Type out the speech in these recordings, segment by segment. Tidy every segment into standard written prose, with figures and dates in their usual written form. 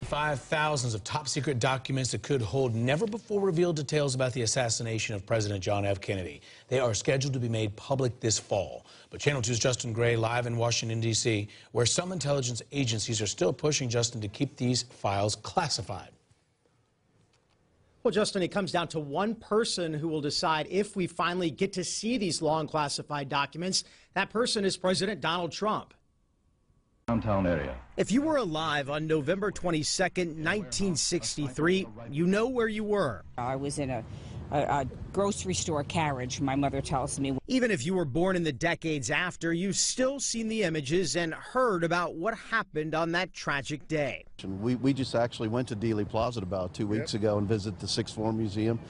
Thousands of top-secret documents that could hold never-before-revealed details about the assassination of President John F. Kennedy. They are scheduled to be made public this fall. But Channel 2's Justin Gray live in Washington, D.C., where some intelligence agencies are still pushing Justin to keep these files classified. Well, Justin, it comes down to one person who will decide if we finally get to see these long classified documents. That person is President Donald Trump. Downtown area. If you were alive on November 22nd, 1963, you know where you were. I was in a grocery store carriage, my mother tells me. Even if you were born in the decades after, you've still seen the images and heard about what happened on that tragic day. We just actually went to Dealey Plaza about 2 weeks ago and visited the Sixth Floor Museum.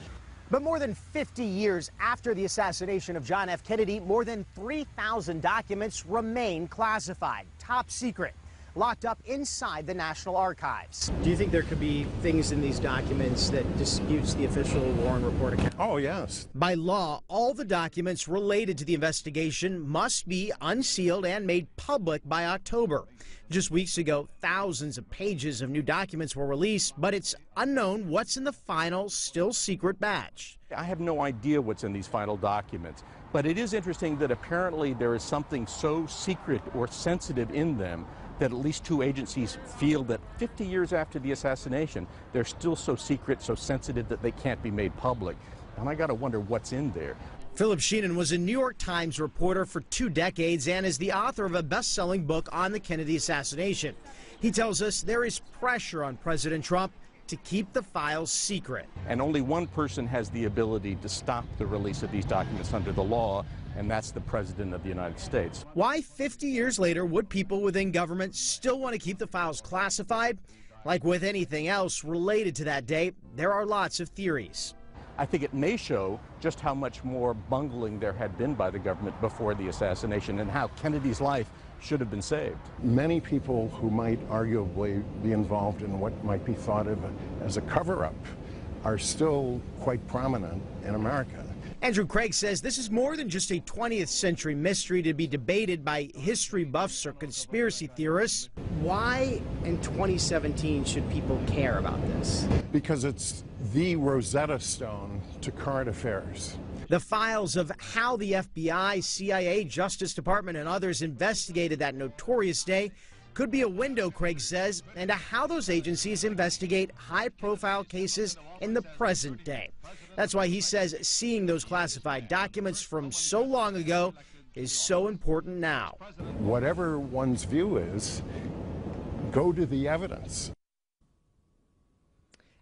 But more than 50 years after the assassination of John F. Kennedy, more than 3,000 documents remain classified, top secret, locked up inside the National Archives. Do you think there could be things in these documents that disputes the official Warren Report account? Oh, yes. By law, all the documents related to the investigation must be unsealed and made public by October. Just weeks ago, thousands of pages of new documents were released, but it's unknown what's in the final, still secret batch. I have no idea what's in these final documents, but it is interesting that apparently there is something so secret or sensitive in them that at least two agencies feel that 50 years after the assassination, they're still so secret, so sensitive that they can't be made public. And I got to wonder what's in there. Philip Sheenan was a New York Times reporter for 2 decades and is the author of a best-selling book on the Kennedy assassination. He tells us there is pressure on President Trump to keep the files secret. And only one person has the ability to stop the release of these documents under the law, and that's the President of the United States. Why 50 years later would people within government still want to keep the files classified? Like with anything else related to that day, there are lots of theories. I think it may show just how much more bungling there had been by the government before the assassination and how Kennedy's life should have been saved. Many people who might arguably be involved in what might be thought of as a cover-up are still quite prominent in America. Andrew Craig says this is more than just a 20th century mystery to be debated by history buffs or conspiracy theorists. Why in 2017 should people care about this? Because it's the Rosetta Stone to current affairs. The files of how the FBI, CIA, Justice Department, and others investigated that notorious day could be a window, Craig says, into how those agencies investigate high-profile cases in the present day. That's why he says seeing those classified documents from so long ago is so important now. Whatever one's view is, go to the evidence.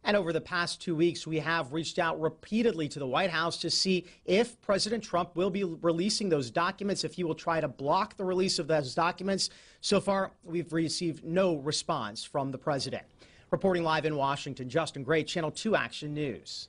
And over the past 2 weeks, we have reached out repeatedly to the White House to see if President Trump will be releasing those documents, if he will try to block the release of those documents. So far, we've received no response from the president. Reporting live in Washington, Justin Gray, Channel 2 Action News.